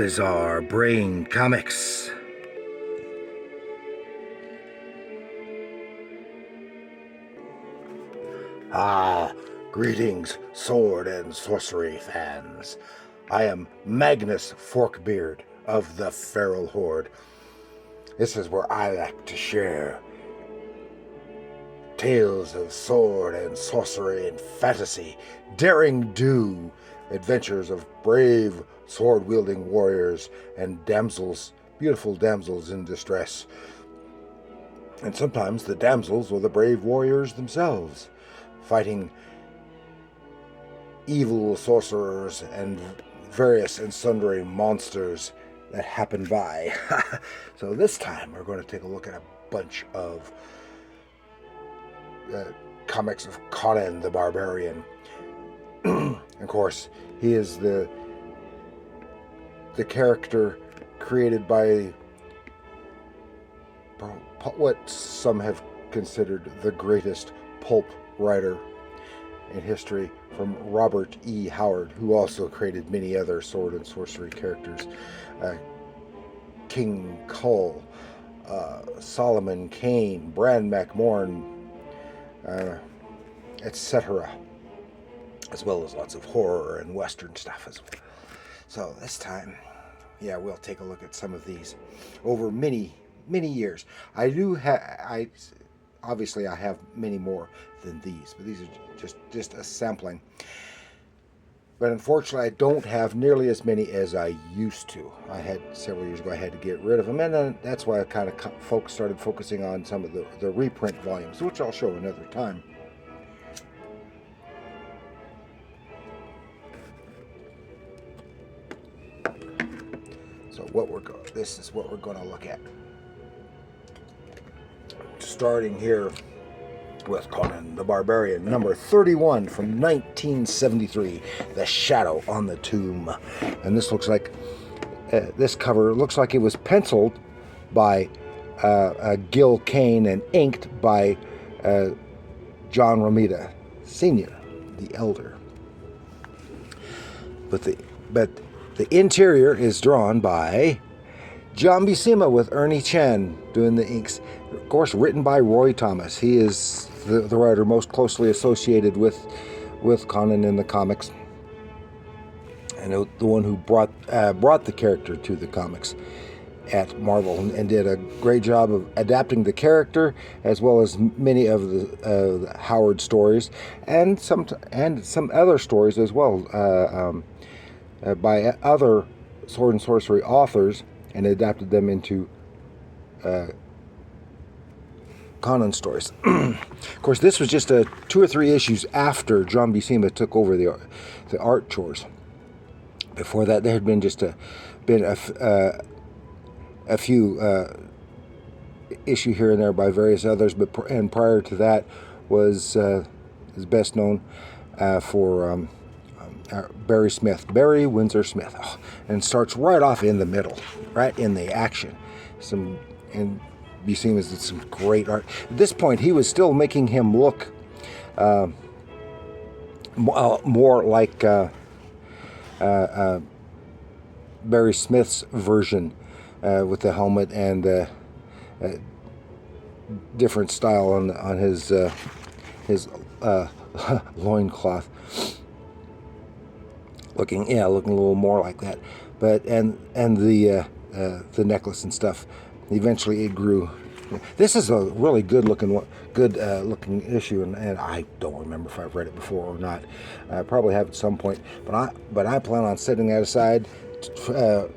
Bizarre Brain Comics. Greetings, sword and sorcery fans. I am Magnus Forkbeard of the Feral Horde. This is where I like to share tales of sword and sorcery and fantasy, daring do, adventures of brave sword-wielding warriors and damsels, beautiful damsels in distress. And sometimes the damsels are the brave warriors themselves, fighting evil sorcerers and various and sundry monsters that happen by. So this time we're going to take a look at a bunch of comics of Conan the Barbarian. Of course, he is the character created by what some have considered the greatest pulp writer in history, from Robert E. Howard, who also created many other sword and sorcery characters. King Kull, Solomon Kane, Bran MacMorn, etc., as well as lots of horror and western stuff as well. So this time, we'll take a look at some of these over many years. I have many more than these, but these are just a sampling. But unfortunately, I don't have nearly as many as I used to. I had several years ago. I had to get rid of them, and then that's why I kind of started focusing on some of the reprint volumes, which I'll show another time. So this is what we're going to look at. Starting here with Conan the Barbarian, number 31 from 1973, The Shadow on the Tomb. And this looks like, this cover looks like it was penciled by Gil Kane and inked by John Romita Sr., the elder. But the interior is drawn by John Buscema with Ernie Chan doing the inks. Of course, written by Roy Thomas. He is the writer most closely associated with Conan in the comics, and the one who brought the character to the comics at Marvel, and did a great job of adapting the character as well as many of the Howard stories and some other stories as well by other sword and sorcery authors, and adapted them into Conan stories. Of course, this was just 2 or 3 issues after John Buscema took over the art chores. Before that, there had been a few issue here and there by various others, and prior to that is best known for Barry Windsor Smith, and starts right off in the middle, right in the action. And Buscema did some great art. At this point, he was still making him look more like Barry Smith's version, with the helmet and different style on his loincloth. Looking a little more like that, but and the necklace and stuff. Eventually, it grew. This is a really good looking issue, and I don't remember if I've read it before or not. I probably have at some point, but I plan on setting that aside to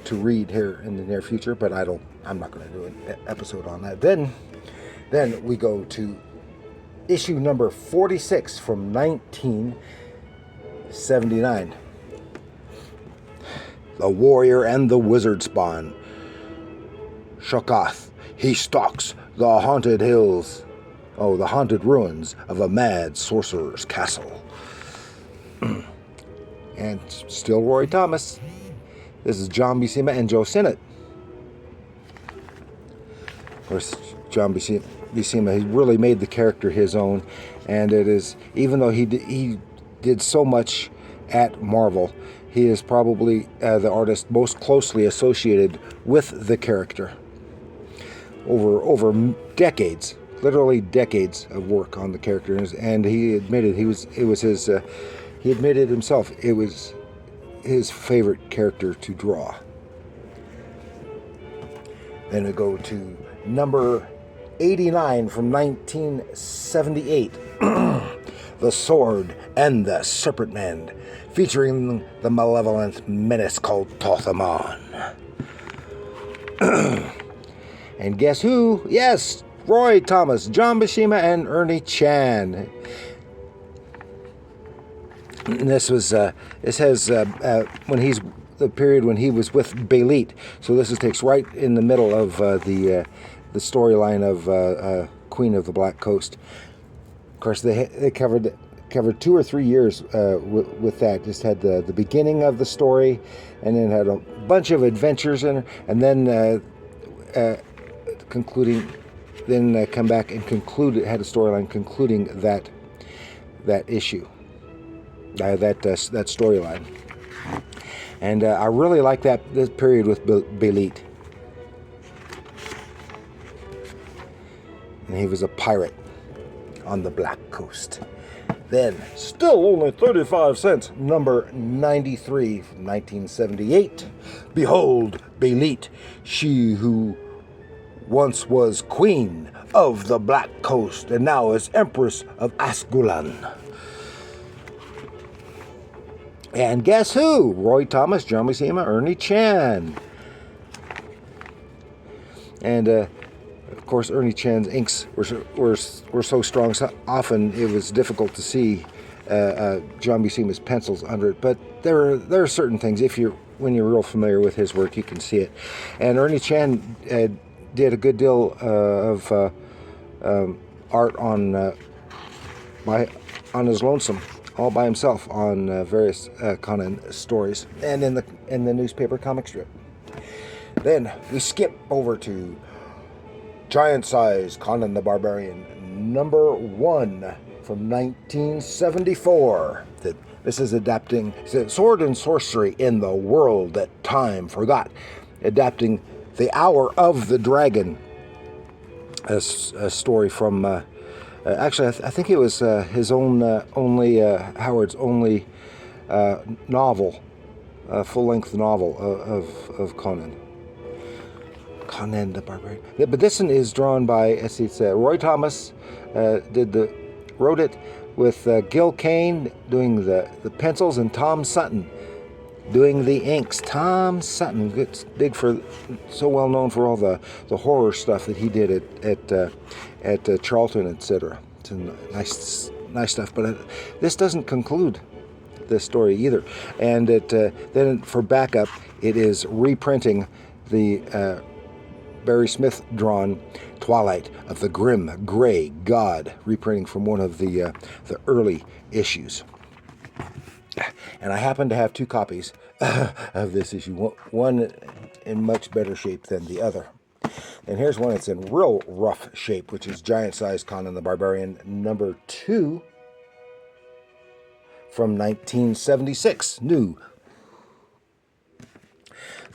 read here in the near future. But I'm not going to do an episode on that. Then we go to issue number 46 from 1979. The Warrior and the Wizard Spawn. Shokath, he stalks the haunted hills, the haunted ruins of a mad sorcerer's castle. And still Roy Thomas. This is John Buscema and Joe Sinnott. Of course, John Buscema, he really made the character his own, and it is, even though he did so much at Marvel, he is probably the artist most closely associated with the character. Over decades, literally decades of work on the character, and he admitted he admitted himself it was his favorite character to draw. Then we go to number 89 from 1978, The Sword and the Serpent Man, featuring the malevolent menace called Tothamon. And guess who? Yes, Roy Thomas, John Buscema, and Ernie Chan. And this has when he's the period when he was with Belit. So this takes right in the middle of the storyline of Queen of the Black Coast. Of course, they covered 2 or 3 years with that. Just had the beginning of the story, and then had a bunch of adventures in it, and then concluding, then come back and conclude. It had a storyline concluding that issue, that storyline. And I really like this period with Belit. And he was a pirate on the Black Coast. Then, still only 35 cents, number 93 from 1978. Behold, Belit, she who once was queen of the Black Coast and now is empress of Asgulan. And guess who? Roy Thomas, John Buscema, Ernie Chan. And of course, Ernie Chan's inks were so strong. So often it was difficult to see John Buscema's pencils under it. But there are certain things. When you're real familiar with his work, you can see it. And Ernie Chan did a good deal of art on his lonesome, all by himself, on various Conan stories, and in the newspaper comic strip. Then we skip over to Giant Size Conan the Barbarian, number 1 from 1974. This is adapting sword and sorcery in the world that time forgot, adapting The Hour of the Dragon, a story from actually I think it was his own Howard's only novel, full-length novel of Conan the Barbarian. But this one is drawn by, it's Roy Thomas wrote it, with Gil Kane doing the pencils and Tom Sutton doing the inks. Tom Sutton, it's so well known for all the horror stuff that he did at Charlton, etc. It's nice stuff. But this doesn't conclude this story either. And then for backup, it is reprinting the Barry Smith drawn Twilight of the Grim Grey God, reprinting from one of the early issues. And I happen to have 2 copies of this issue, one in much better shape than the other. And here's one that's in real rough shape, which is Giant Size Conan the Barbarian, number 2 from 1976, new.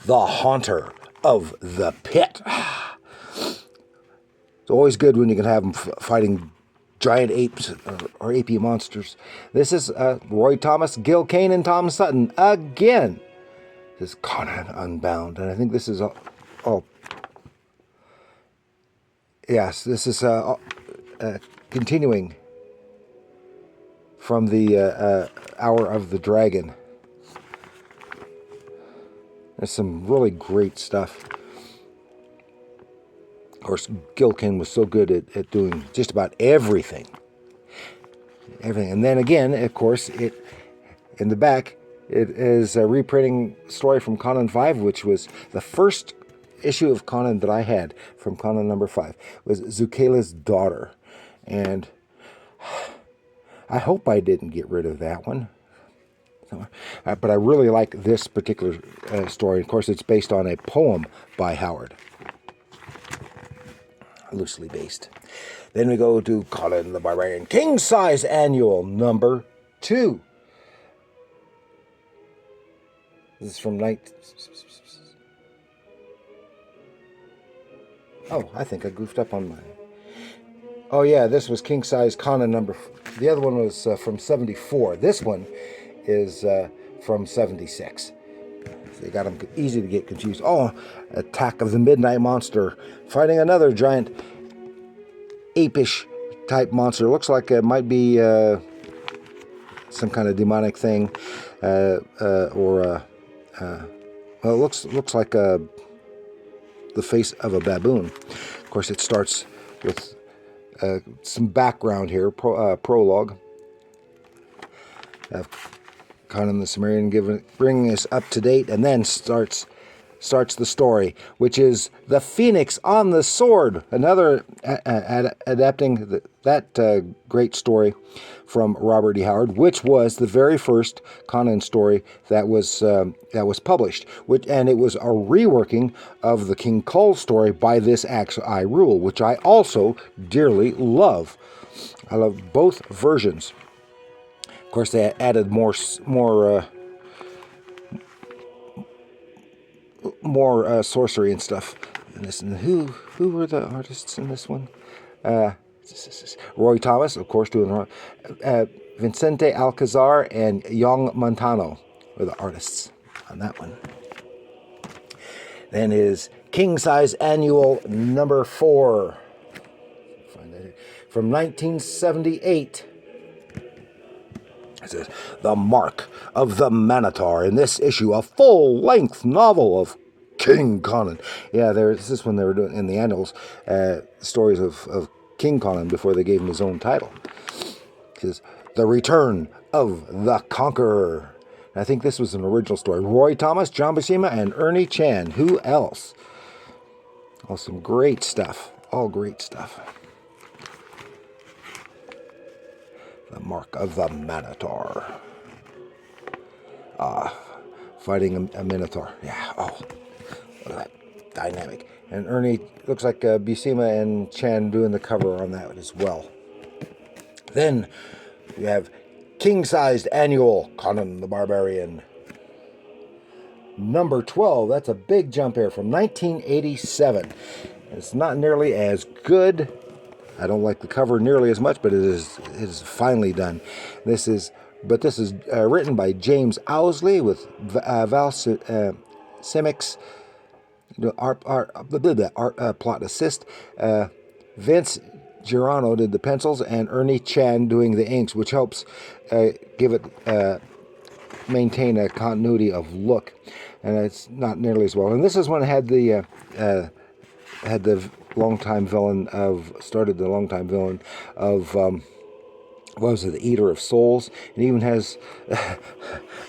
The Haunter of the Pit. It's always good when you can have them fighting giant apes or apey monsters. This is Roy Thomas, Gil Kane, and Tom Sutton again. This is Conan Unbound, and I think this is yes, this is continuing from the Hour of the Dragon. There's some really great stuff. Of course, Gil Kane was so good at doing just about everything. And then again, of course, in the back, it is a reprinting story from Conan 5, which was the first issue of Conan that I had from Conan number 5, was Zukela's Daughter. And I hope I didn't get rid of that one. But I really like this particular story. Of course, it's based on a poem by Howard. Loosely based. Then we go to Conan the Barbarian, King Size Annual, number 2. This is from night. Oh, I think I goofed up on my. Oh yeah, this was king size Conan number. The other one was from '74. This one is from '76. So you got them easy to get confused. Oh, Attack of the Midnight Monster, fighting another giant apish type monster. Looks like it might be some kind of demonic thing, or well, it looks like the face of a baboon. Of course, it starts with some background here, prologue. Conan the Cimmerian bringing us up to date, and then starts the story, which is the Phoenix on the Sword, another adapting that great story from Robert E. Howard, which was the very first Conan story that was published, and it was a reworking of the King Cole story by this Axe I Rule, which I also dearly love. I love both versions. Of course, they added more sorcery and stuff. And who were the artists in this one? Roy Thomas, of course, doing Vicente Alcazar and Young Montano were the artists on that one. Then is King Size Annual number 4. Find that here. From 1978. It says, The Mark of the Minotaur. In this issue, a full-length novel of King Conan. Yeah, this is when they were doing, in the annuals, stories of King Conan before they gave him his own title. It says, The Return of the Conqueror. I think this was an original story. Roy Thomas, John Buscema, and Ernie Chan. Who else? Oh, some great stuff. All great stuff. The Mark of the Minotaur. Fighting a Minotaur. Yeah, oh, look at that. Dynamic. And Ernie, looks like Buscema and Chan doing the cover on that as well. Then we have King-Sized Annual Conan the Barbarian. Number 12. That's a big jump here from 1987. It's not nearly as good. I don't like the cover nearly as much, but it is finely done. This is written by James Owsley with Val Simics, plot assist. Vince Girano did the pencils, and Ernie Chan doing the inks, which helps give it maintain a continuity of look, and it's not nearly as well. And this is when it had the longtime villain of what was it, the Eater of Souls. It even has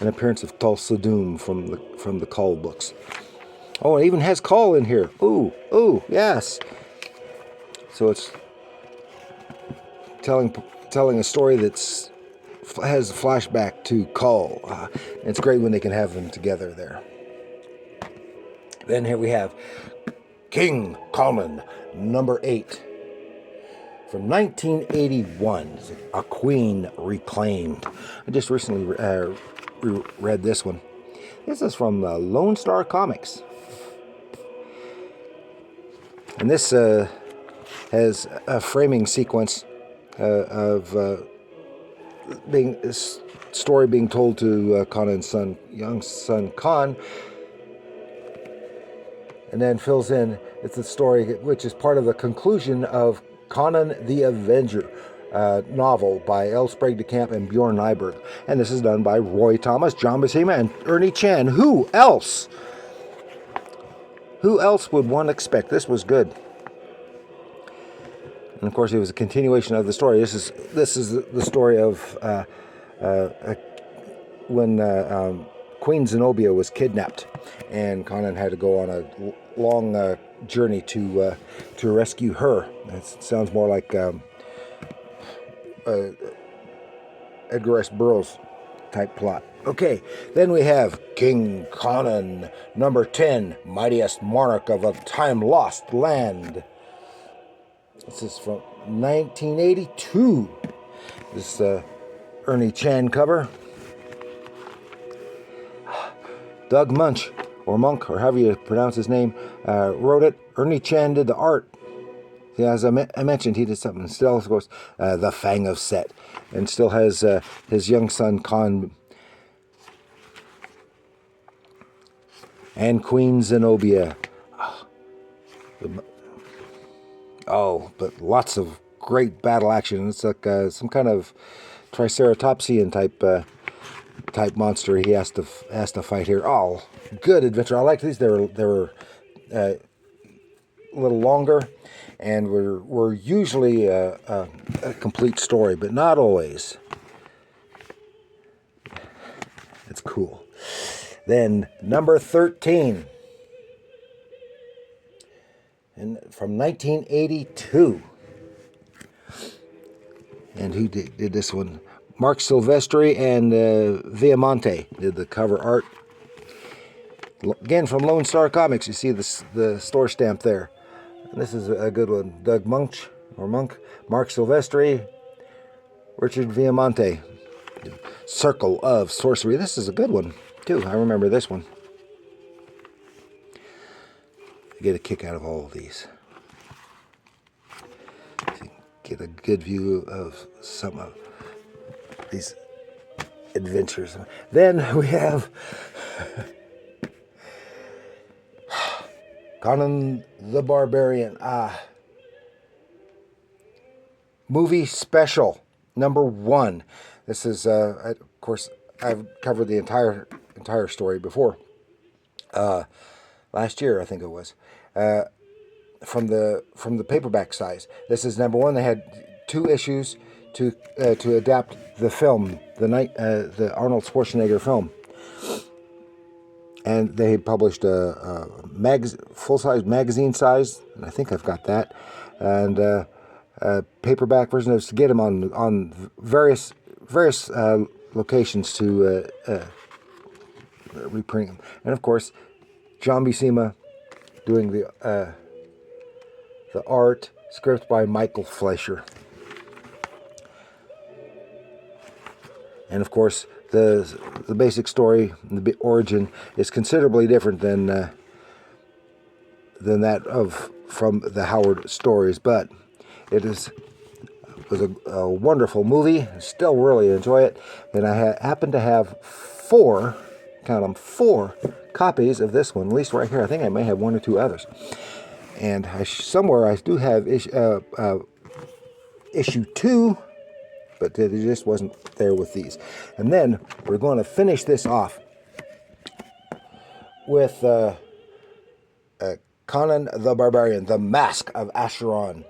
an appearance of Tulsa Doom from the Call books. Oh, it even has Call in here. Ooh, yes. So it's telling a story that's has a flashback to Call. It's great when they can have them together there. Then here we have King Conan, number 8. From 1981, A Queen Reclaimed. I just recently read this one. This is from Lone Star Comics. And this has a framing sequence of story being told to Conan's young son Khan, and then fills in. It's a story which is part of the conclusion of Conan the Avenger novel by L. Sprague de Camp and Bjorn Nyberg. And this is done by Roy Thomas, John Buscema, and Ernie Chan. Who else? Who else would one expect? This was good. And of course, it was a continuation of the story. This is the story of when Queen Zenobia was kidnapped, and Conan had to go on a long journey to rescue her. It sounds more like Edgar S. Burroughs type plot. Okay, then we have King Conan, number 10, Mightiest Monarch of a Time-Lost Land. This is from 1982. This Ernie Chan cover. Doug Munch, or Monk, or however you pronounce his name, wrote it. Ernie Chen did the art. Yeah, as I mentioned, he did something. Still, of course, The Fang of Set, and still has his young son, Con, and Queen Zenobia. Oh, but lots of great battle action. It's like some kind of Triceratopsian type monster he has to fight here. Oh, good adventure. I like these. They were a little longer, and were usually a complete story, but not always. It's cool. Then number 13, and from 1982. And who did this one? Mark Silvestri and Viamonte did the cover art. Again, from Lone Star Comics. You see the store stamp there. And this is a good one. Doug Munch, Mark Silvestri, Richard Viamonte. Circle of Sorcery. This is a good one, too. I remember this one. I get a kick out of all of these. Get a good view of some of these adventures. Then we have Conan the Barbarian. Movie special number 1. This is, of course, I've covered the entire story before. Last year, I think it was. From the paperback size. This is number 1. They had 2 issues to adapt the film, the Arnold Schwarzenegger film, and they had published a full-size magazine size, and I think I've got that, and a paperback version to get them on various locations to reprint them, and of course, John Buscema doing the art, script by Michael Fleischer. And of course, the basic story, the origin, is considerably different than that from the Howard stories, but it was a wonderful movie. I still really enjoy it, and I happen to have 4, count them, 4 copies of this one, at least right here. I think I may have 1 or 2 others. And somewhere I do have issue 2, but it just wasn't there with these. And then we're going to finish this off with Conan the Barbarian, The Mask of Acheron,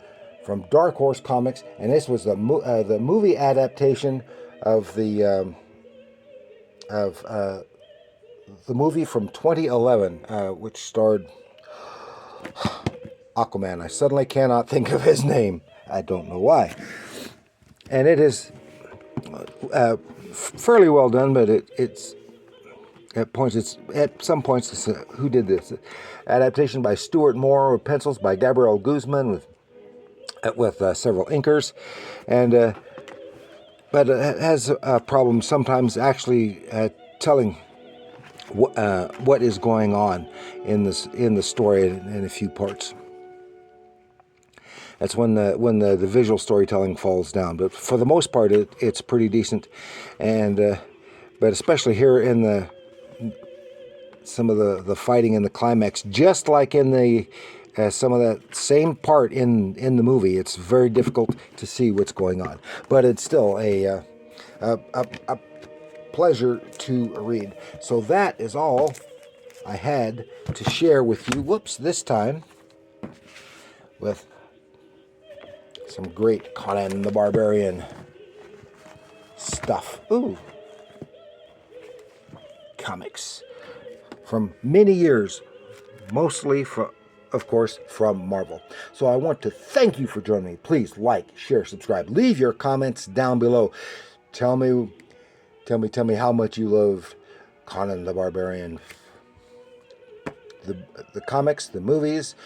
from Dark Horse Comics. And this was the movie adaptation of the movie from 2011, which starred Aquaman. I suddenly cannot think of his name. I don't know why. And it is fairly well done, but it's at some points who did this? Adaptation by Stuart Moore, with pencils by Gabriel Guzman, with several inkers, and but it has a problem sometimes actually telling what is going on in the story in a few parts. That's when the visual storytelling falls down. But for the most part, it's pretty decent, and but especially here in some of the fighting in the climax, just like in the some of that same part in the movie, it's very difficult to see what's going on. But it's still a pleasure to read. So that is all I had to share with you. This time with some great Conan the Barbarian stuff. Ooh. Comics from many years, mostly of course, from Marvel. So I want to thank you for joining me. Please like, share, subscribe. Leave your comments down below. Tell me how much you loved Conan the Barbarian. The comics, the movies,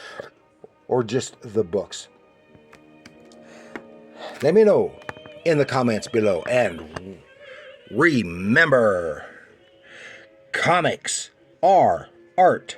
or just the books. Let me know in the comments below. And remember, comics R, art.